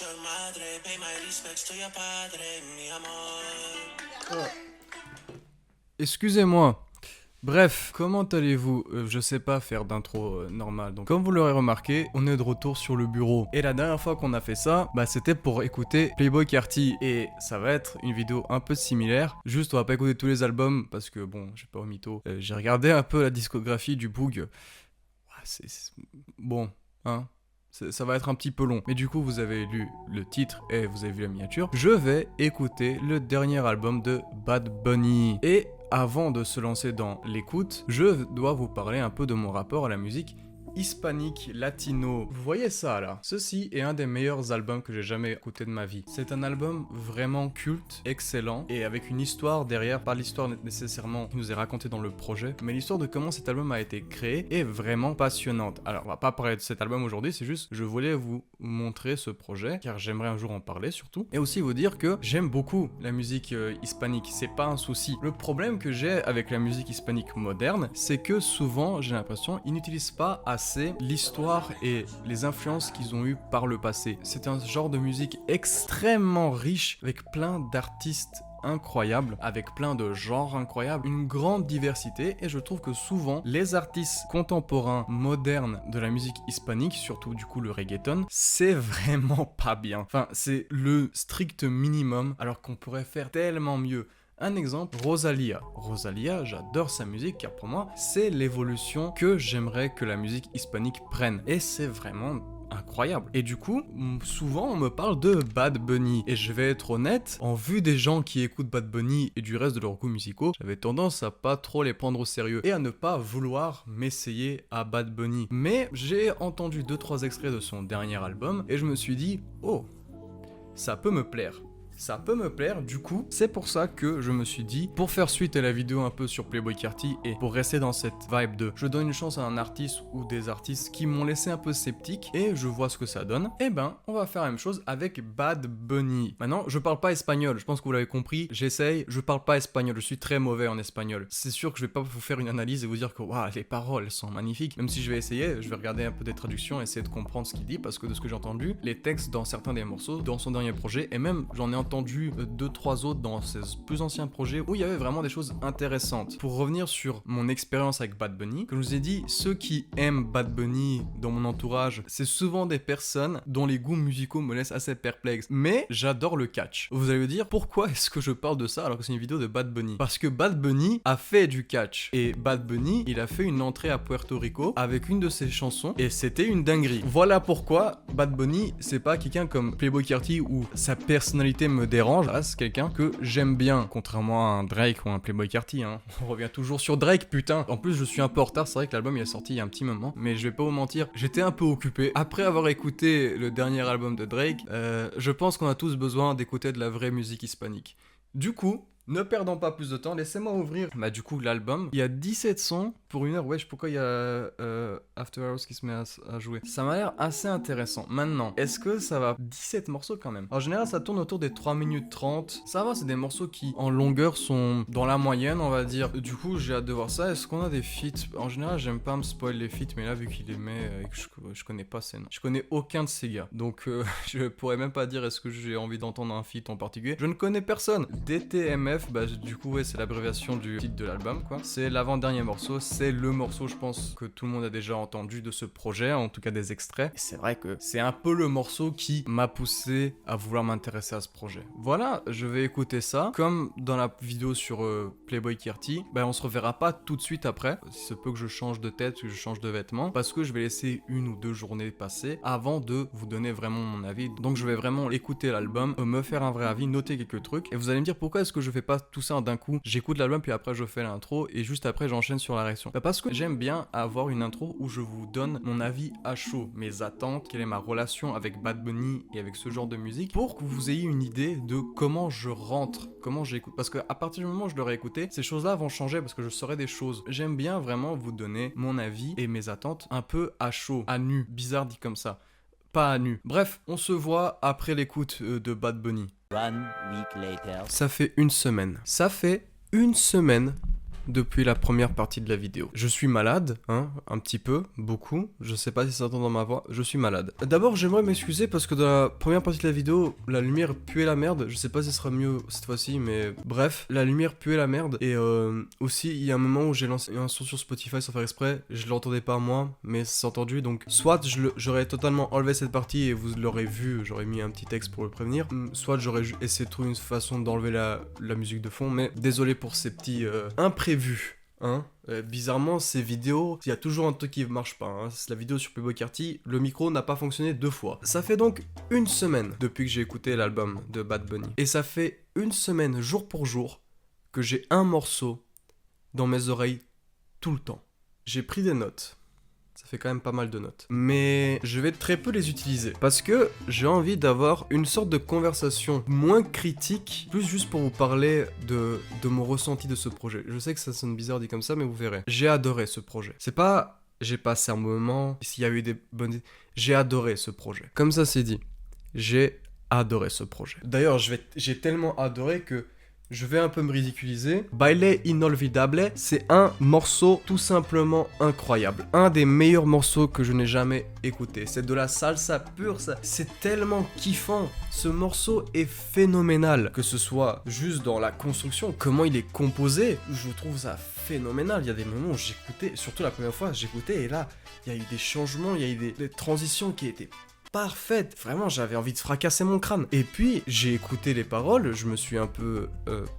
your madre, pay my respects to your padre, mi amor. Excusez-moi. Bref, comment allez-vous? Je sais pas faire d'intro normal, donc comme vous l'aurez remarqué, on est de retour sur le bureau. Et la dernière fois qu'on a fait ça, c'était pour écouter Playboi Carti, et ça va être une vidéo un peu similaire. Juste, on va pas écouter tous les albums, parce que bon, j'ai pas au mytho. J'ai regardé un peu la discographie du Boog. Bon, hein. Ça va être un petit peu long, mais du coup vous avez lu le titre et vous avez vu la miniature. Je vais écouter le dernier album de Bad Bunny. Et avant de se lancer dans l'écoute, je dois vous parler un peu de mon rapport à la musique hispanique, latino. Vous voyez ça là? Ceci est un des meilleurs albums que j'ai jamais écouté de ma vie. C'est un album vraiment culte, excellent, et avec une histoire derrière, pas l'histoire nécessairement qui nous est racontée dans le projet, mais l'histoire de comment cet album a été créé est vraiment passionnante. Alors on va pas parler de cet album aujourd'hui, c'est juste je voulais vous montrer ce projet, car j'aimerais un jour en parler surtout, et aussi vous dire que j'aime beaucoup la musique hispanique, c'est pas un souci. Le problème que j'ai avec la musique hispanique moderne, c'est que souvent j'ai l'impression ils n'utilisent pas assez l'histoire et les influences qu'ils ont eues par le passé. C'est un genre de musique extrêmement riche avec plein d'artistes incroyables, avec plein de genres incroyables, une grande diversité, et je trouve que souvent les artistes contemporains modernes de la musique hispanique, surtout du coup le reggaeton, c'est vraiment pas bien. Enfin, c'est le strict minimum alors qu'on pourrait faire tellement mieux. Un exemple, Rosalia. Rosalia, j'adore sa musique car pour moi, c'est l'évolution que j'aimerais que la musique hispanique prenne. Et c'est vraiment incroyable. Et du coup, souvent on me parle de Bad Bunny. Et je vais être honnête, en vue des gens qui écoutent Bad Bunny et du reste de leurs goûts musicaux, j'avais tendance à pas trop les prendre au sérieux et à ne pas vouloir m'essayer à Bad Bunny. Mais j'ai entendu 2-3 extraits de son dernier album et je me suis dit, oh, ça peut me plaire. Ça peut me plaire, du coup, c'est pour ça que je me suis dit, pour faire suite à la vidéo un peu sur Playboi Carti et pour rester dans cette vibe de je donne une chance à un artiste ou des artistes qui m'ont laissé un peu sceptique et je vois ce que ça donne, et on va faire la même chose avec Bad Bunny. Maintenant, je parle pas espagnol, je pense que vous l'avez compris, j'essaye, je parle pas espagnol, je suis très mauvais en espagnol. C'est sûr que je vais pas vous faire une analyse et vous dire que waouh, les paroles sont magnifiques, même si je vais essayer, je vais regarder un peu des traductions, essayer de comprendre ce qu'il dit, parce que de ce que j'ai entendu, les textes dans certains des morceaux, dans son dernier projet, et même j'en ai entendu 2-3 autres dans ses plus anciens projets où il y avait vraiment des choses intéressantes. Pour revenir sur mon expérience avec Bad Bunny, comme je vous ai dit, ceux qui aiment Bad Bunny dans mon entourage, c'est souvent des personnes dont les goûts musicaux me laissent assez perplexe. Mais j'adore le catch. Vous allez me dire, pourquoi est-ce que je parle de ça alors que c'est une vidéo de Bad Bunny? Parce que Bad Bunny a fait du catch. Et Bad Bunny, il a fait une entrée à Puerto Rico avec une de ses chansons et c'était une dinguerie. Voilà pourquoi Bad Bunny, c'est pas quelqu'un comme Playboi Carti où sa personnalité me dérange, c'est quelqu'un que j'aime bien, contrairement à un Drake ou un Playboi Carti, hein. On revient toujours sur Drake, putain. En plus, je suis un peu en retard, c'est vrai que l'album il est sorti il y a un petit moment, mais je vais pas vous mentir, j'étais un peu occupé. Après avoir écouté le dernier album de Drake, je pense qu'on a tous besoin d'écouter de la vraie musique hispanique. Du coup, ne perdons pas plus de temps, laissez-moi ouvrir du coup l'album. Il y a 17 sons pour une heure, wesh, pourquoi il y a After Hours qui se met à jouer? Ça m'a l'air assez intéressant. Maintenant, est-ce que ça va? 17 morceaux quand même. En général, ça tourne autour des 3 minutes 30. Ça va, c'est des morceaux qui, en longueur, sont dans la moyenne, on va dire. Du coup, j'ai hâte de voir ça. Est-ce qu'on a des feats? En général, j'aime pas me spoil les feats, mais là, vu qu'il les met, et que je connais pas ces noms. Je connais aucun de ces gars. Donc, je pourrais même pas dire est-ce que j'ai envie d'entendre un feat en particulier. Je ne connais personne. DTMF, du coup, ouais, c'est l'abréviation du titre de l'album, quoi. C'est l'avant-dernier morceau, c'est le morceau, je pense, que tout le monde a déjà entendu de ce projet, en tout cas des extraits. Et c'est vrai que c'est un peu le morceau qui m'a poussé à vouloir m'intéresser à ce projet. Voilà, je vais écouter ça. Comme dans la vidéo sur Playboi Carti, on se reverra pas tout de suite après. Il se peut que je change de tête, que je change de vêtements, parce que je vais laisser 1 ou 2 journées passer avant de vous donner vraiment mon avis. Donc je vais vraiment écouter l'album, me faire un vrai avis, noter quelques trucs, et vous allez me dire pourquoi est-ce que je fais pas tout ça d'un coup, j'écoute l'album puis après je fais l'intro et juste après j'enchaîne sur la réaction. Parce que j'aime bien avoir une intro où je vous donne mon avis à chaud, mes attentes, quelle est ma relation avec Bad Bunny et avec ce genre de musique, pour que vous ayez une idée de comment je rentre, comment j'écoute. Parce que à partir du moment où je l'aurai écouté, ces choses-là vont changer parce que je saurai des choses. J'aime bien vraiment vous donner mon avis et mes attentes un peu à chaud, à nu, bizarre dit comme ça. Pas à nu. Bref, on se voit après l'écoute de Bad Bunny. 1 week later. Ça fait une semaine. Ça fait une semaine depuis la première partie de la vidéo. Je suis malade, hein, un petit peu, beaucoup. Je sais pas si ça s'entend dans ma voix, je suis malade. D'abord, j'aimerais m'excuser parce que dans la première partie de la vidéo, la lumière puait la merde. Je sais pas si ce sera mieux cette fois-ci, mais bref, la lumière puait la merde. Et aussi, il y a un moment où j'ai lancé un son sur Spotify sans faire exprès. Je l'entendais pas moi, mais c'est entendu. Donc, soit j'aurais totalement enlevé cette partie et vous l'aurez vu, j'aurais mis un petit texte pour le prévenir. Soit j'aurais essayé de trouver une façon d'enlever la musique de fond, mais désolé pour ces petits imprévus. Hein, bizarrement, ces vidéos, il y a toujours un truc qui marche pas. Hein. C'est la vidéo sur Playboi Carti, le micro n'a pas fonctionné 2 fois. Ça fait donc une semaine depuis que j'ai écouté l'album de Bad Bunny. Et ça fait une semaine, jour pour jour, que j'ai un morceau dans mes oreilles tout le temps. J'ai pris des notes. Ça fait quand même pas mal de notes. Mais je vais très peu les utiliser. Parce que j'ai envie d'avoir une sorte de conversation moins critique, plus juste pour vous parler de mon ressenti de ce projet. Je sais que ça sonne bizarre dit comme ça, mais vous verrez. J'ai adoré ce projet. C'est pas j'ai passé un moment, s'il y a eu des bonnes... J'ai adoré ce projet. Comme ça c'est dit. J'ai adoré ce projet. D'ailleurs, j'ai tellement adoré que... je vais un peu me ridiculiser. Baile Inolvidable, c'est un morceau tout simplement incroyable. Un des meilleurs morceaux que je n'ai jamais écouté. C'est de la salsa pure, ça. C'est tellement kiffant. Ce morceau est phénoménal. Que ce soit juste dans la construction, comment il est composé, je trouve ça phénoménal. Il y a des moments où j'écoutais, surtout la première fois, j'écoutais et là, il y a eu des changements, il y a eu des transitions qui étaient parfaite, vraiment j'avais envie de fracasser mon crâne. Et puis j'ai écouté les paroles, je me suis un peu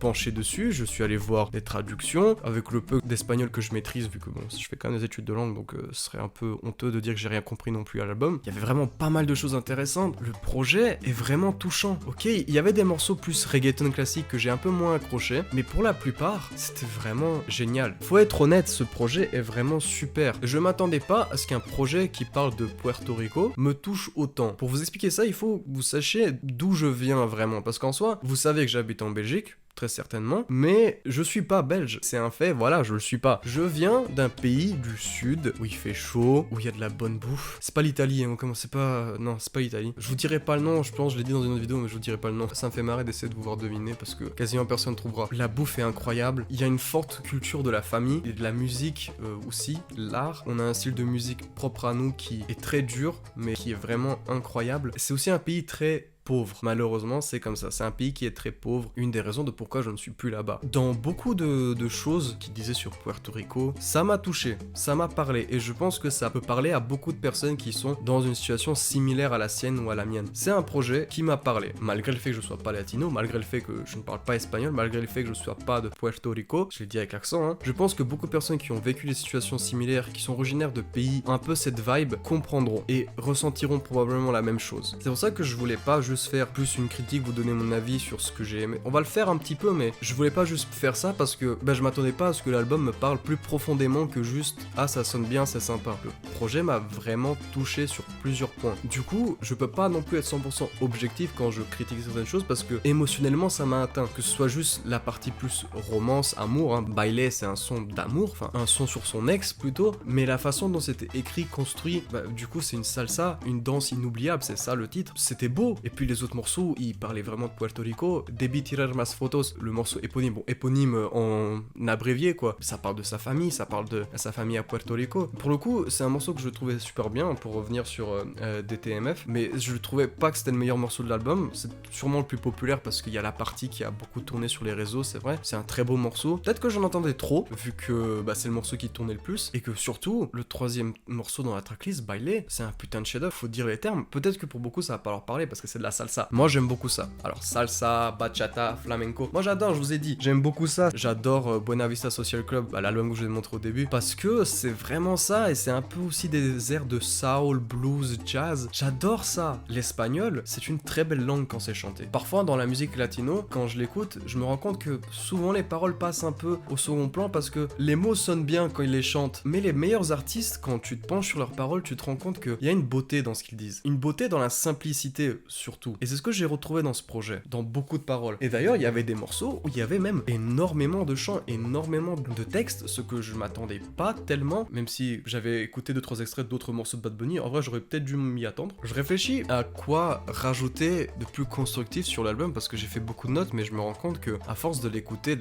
penché dessus, je suis allé voir des traductions avec le peu d'espagnol que je maîtrise, vu que bon, je fais quand même des études de langue, donc ce serait un peu honteux de dire que j'ai rien compris non plus à l'album. Il y avait vraiment pas mal de choses intéressantes, le projet est vraiment touchant. Ok, il y avait des morceaux plus reggaeton classique que j'ai un peu moins accroché, mais pour la plupart, c'était vraiment génial. Faut être honnête, ce projet est vraiment super. Je m'attendais pas à ce qu'un projet qui parle de Puerto Rico me touche autant. Pour vous expliquer ça, il faut que vous sachiez d'où je viens vraiment, parce qu'en soi, vous savez que j'habite en Belgique, très certainement, mais je suis pas belge, c'est un fait, voilà, je le suis pas. Je viens d'un pays du sud, où il fait chaud, où il y a de la bonne bouffe. C'est pas l'Italie, hein, comment c'est pas... Non, c'est pas l'Italie. Je vous dirai pas le nom, je pense, je l'ai dit dans une autre vidéo, mais je vous dirai pas le nom. Ça me fait marrer d'essayer de vous voir deviner, parce que quasiment personne trouvera. La bouffe est incroyable, il y a une forte culture de la famille, et de la musique aussi, l'art. On a un style de musique propre à nous qui est très dur, mais qui est vraiment incroyable. C'est aussi un pays très pauvre. Malheureusement, c'est comme ça. C'est un pays qui est très pauvre. Une des raisons de pourquoi je ne suis plus là-bas. Dans beaucoup de choses qu'il disait sur Puerto Rico, ça m'a touché, ça m'a parlé. Et je pense que ça peut parler à beaucoup de personnes qui sont dans une situation similaire à la sienne ou à la mienne. C'est un projet qui m'a parlé. Malgré le fait que je sois pas latino, malgré le fait que je ne parle pas espagnol, malgré le fait que je sois pas de Puerto Rico, je l'ai dit avec l'accent, hein, je pense que beaucoup de personnes qui ont vécu des situations similaires, qui sont originaires de pays un peu cette vibe, comprendront et ressentiront probablement la même chose. C'est pour ça que je voulais pas juste faire plus une critique, vous donner mon avis sur ce que j'ai aimé. On va le faire un petit peu, mais je voulais pas juste faire ça parce que je m'attendais pas à ce que l'album me parle plus profondément que juste ah ça sonne bien, c'est sympa. Le projet m'a vraiment touché sur plusieurs points. Du coup, je peux pas non plus être 100% objectif quand je critique certaines choses parce que émotionnellement ça m'a atteint. Que ce soit juste la partie plus romance, amour, hein. Baile c'est un son d'amour, enfin un son sur son ex plutôt, mais la façon dont c'était écrit, construit, du coup c'est une salsa, une danse inoubliable, c'est ça le titre. C'était beau. Et puis les autres morceaux, ils parlaient vraiment de Puerto Rico. Debí tirar más fotos, le morceau éponyme, bon éponyme en abrévié quoi, ça parle de sa famille, ça parle de sa famille à Puerto Rico. Pour le coup, c'est un morceau que je trouvais super bien pour revenir sur DTMF, mais je trouvais pas que c'était le meilleur morceau de l'album. C'est sûrement le plus populaire parce qu'il y a la partie qui a beaucoup tourné sur les réseaux, c'est vrai. C'est un très beau morceau. Peut-être que j'en entendais trop, vu que c'est le morceau qui tournait le plus, et que surtout, le troisième morceau dans la tracklist, Baile, c'est un putain de chef-d'œuvre, faut dire les termes. Peut-être que pour beaucoup ça va pas leur parler parce que c'est de la salsa. Moi j'aime beaucoup ça. Alors salsa, bachata, flamenco. Moi j'adore, je vous ai dit, j'aime beaucoup ça. J'adore Buena Vista Social Club, l'album que je vous ai montré au début, parce que c'est vraiment ça et c'est un peu aussi des airs de soul, blues, jazz. J'adore ça. L'espagnol, c'est une très belle langue quand c'est chanté. Parfois dans la musique latino, quand je l'écoute, je me rends compte que souvent les paroles passent un peu au second plan parce que les mots sonnent bien quand ils les chantent. Mais les meilleurs artistes, quand tu te penches sur leurs paroles, tu te rends compte qu'il y a une beauté dans ce qu'ils disent. Une beauté dans la simplicité surtout. surtout. Et c'est ce que j'ai retrouvé dans ce projet, dans beaucoup de paroles. Et d'ailleurs, il y avait des morceaux où il y avait même énormément de chants, énormément de textes, ce que je m'attendais pas tellement, même si j'avais écouté 2-3 extraits d'autres morceaux de Bad Bunny, en vrai j'aurais peut-être dû m'y attendre. Je réfléchis à quoi rajouter de plus constructif sur l'album, parce que j'ai fait beaucoup de notes, mais je me rends compte que à force de l'écouter,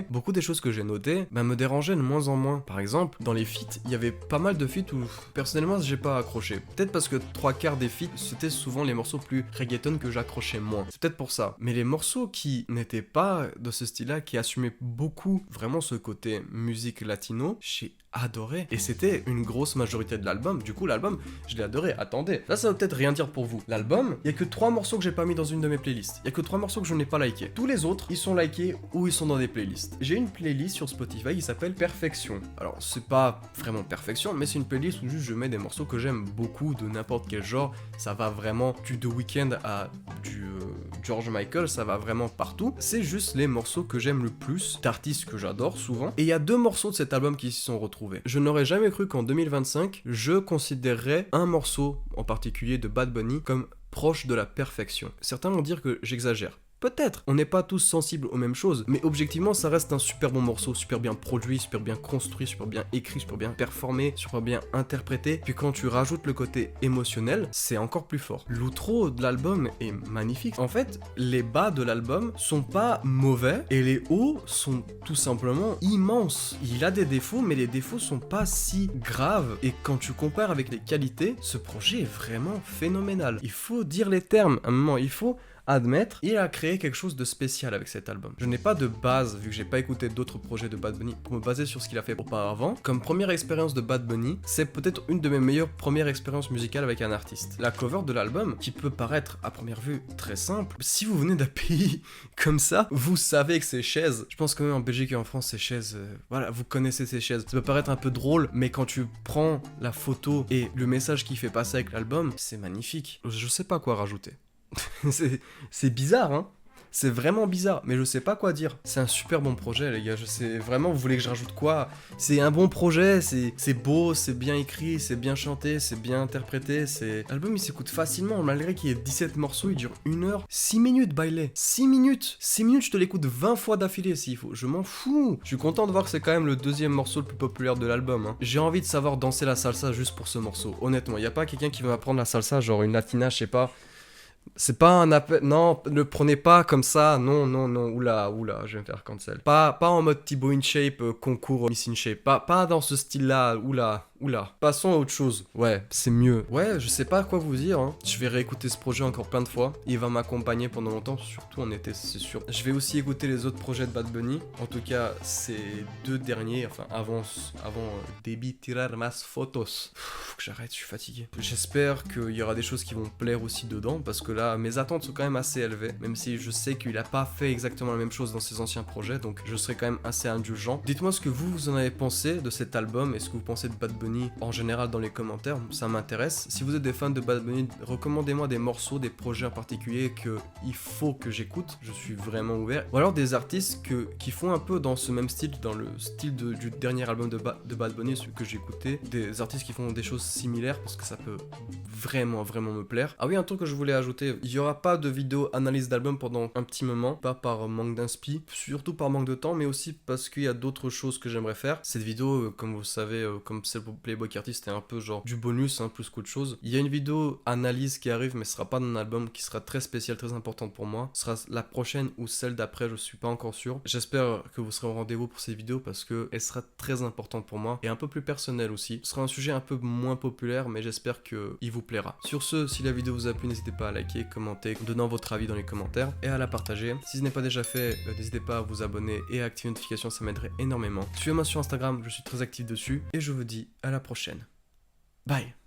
beaucoup des choses que j'ai notées, me dérangeaient de moins en moins. Par exemple, dans les feats, il y avait pas mal de feats où personnellement j'ai pas accroché. Peut-être parce que 3/4 des feats, c'était souvent les morceaux plus reggaeton que j'accrochais moins. C'est peut-être pour ça. Mais les morceaux qui n'étaient pas de ce style-là, qui assumaient beaucoup vraiment ce côté musique latino, j'ai adoré. Et c'était une grosse majorité de l'album. Du coup, l'album, je l'ai adoré. Attendez, là, ça va peut-être rien dire pour vous. L'album, il y a que 3 morceaux que j'ai pas mis dans une de mes playlists. Il y a que 3 morceaux que je n'ai pas likés. Tous les autres, ils sont likés ou ils sont dans des playlists. J'ai une playlist sur Spotify qui s'appelle Perfection. Alors, c'est pas vraiment perfection, mais c'est une playlist où juste je mets des morceaux que j'aime beaucoup de n'importe quel genre. Ça va vraiment du The Weeknd à du George Michael, ça va vraiment partout. C'est juste les morceaux que j'aime le plus, d'artistes que j'adore souvent. Et il y a 2 morceaux de cet album qui s'y sont retrouvés. Je n'aurais jamais cru qu'en 2025, je considérerais un morceau en particulier de Bad Bunny comme proche de la perfection. Certains vont dire que j'exagère. Peut-être, on n'est pas tous sensibles aux mêmes choses, mais objectivement ça reste un super bon morceau, super bien produit, super bien construit, super bien écrit, super bien performé, super bien interprété, puis quand tu rajoutes le côté émotionnel, c'est encore plus fort. L'outro de l'album est magnifique. En fait, les bas de l'album sont pas mauvais, et les hauts sont tout simplement immenses. Il a des défauts, mais les défauts sont pas si graves, et quand tu compares avec les qualités, ce projet est vraiment phénoménal. Il faut dire les termes, à un moment, il faut admettre, il a créé quelque chose de spécial avec cet album. Je n'ai pas de base, vu que j'ai pas écouté d'autres projets de Bad Bunny, pour me baser sur ce qu'il a fait auparavant. Comme première expérience de Bad Bunny, c'est peut-être une de mes meilleures premières expériences musicales avec un artiste. La cover de l'album, qui peut paraître à première vue très simple, si vous venez d'un pays comme ça, vous savez que ces chaises, je pense quand même en Belgique et en France, ces chaises, voilà, vous connaissez ces chaises. Ça peut paraître un peu drôle, mais quand tu prends la photo et le message qu'il fait passer avec l'album, c'est magnifique. Je sais pas quoi rajouter. C'est bizarre, hein. C'est vraiment bizarre, mais je sais pas quoi dire. C'est un super bon projet, les gars. Je sais vraiment, vous voulez que je rajoute quoi? C'est un bon projet, c'est beau, c'est bien écrit, c'est bien chanté, c'est bien interprété. L'album il s'écoute facilement, malgré qu'il y ait 17 morceaux, il dure 1 heure. 6 minutes, bailey. 6 minutes. 6 minutes, je te l'écoute 20 fois d'affilée s'il faut. Je m'en fous. Je suis content de voir que c'est quand même le 2e morceau le plus populaire de l'album. Hein. J'ai envie de savoir danser la salsa juste pour ce morceau. Honnêtement, y a pas quelqu'un qui va m'apprendre la salsa, genre une latina, je sais pas. C'est pas un appel, non, ne le prenez pas comme ça, non, oula, je vais me faire cancel. Pas en mode Thibaut InShape, concours Miss InShape, pas dans ce style-là, oula. Passons à autre chose, ouais, c'est mieux. Ouais, je sais pas quoi vous dire, hein. Je vais réécouter ce projet encore plein de fois, il va m'accompagner pendant longtemps, surtout en été, c'est sûr. Je vais aussi écouter les autres projets de Bad Bunny, en tout cas, ces 2 derniers, enfin, avant Debí tirar más fotos. Faut que j'arrête, je suis fatigué. J'espère qu'il y aura des choses qui vont plaire aussi dedans, parce que là, mes attentes sont quand même assez élevées, même si je sais qu'il a pas fait exactement la même chose dans ses anciens projets, donc je serai quand même assez indulgent. Dites-moi ce que vous en avez pensé de cet album, et ce que vous pensez de Bad Bunny en général dans les commentaires, ça m'intéresse. Si vous êtes des fans de Bad Bunny, recommandez-moi des morceaux, des projets en particulier qu'il faut que j'écoute, je suis vraiment ouvert. Ou alors des artistes qui font un peu dans ce même style, dans le style du dernier album de Bad Bunny, celui que j'ai écouté, des artistes qui font des choses similaires, parce que ça peut vraiment me plaire. Ah oui, un truc que je voulais ajouter, il y aura pas de vidéo analyse d'album pendant un petit moment, pas par manque d'inspi, surtout par manque de temps, mais aussi parce qu'il y a d'autres choses que j'aimerais faire. Cette vidéo, comme vous le savez, comme celle pour Playboy Carti, c'était un peu genre du bonus, hein, plus qu'autre chose. Il y a une vidéo analyse qui arrive, mais ce sera pas d'un album, qui sera très spécial, très importante pour moi. Ce sera la prochaine ou celle d'après, je suis pas encore sûr. J'espère que vous serez au rendez-vous pour cette vidéo parce que elle sera très importante pour moi et un peu plus personnelle aussi. Ce sera un sujet un peu moins populaire, mais j'espère qu'il vous plaira. Sur ce, si la vidéo vous a plu, n'hésitez pas à liker, commenter, donnant votre avis dans les commentaires et à la partager. Si ce n'est pas déjà fait, n'hésitez pas à vous abonner et à activer les notifications, ça m'aiderait énormément. Suivez-moi sur Instagram, je suis très actif dessus et je vous dis à la prochaine. Bye.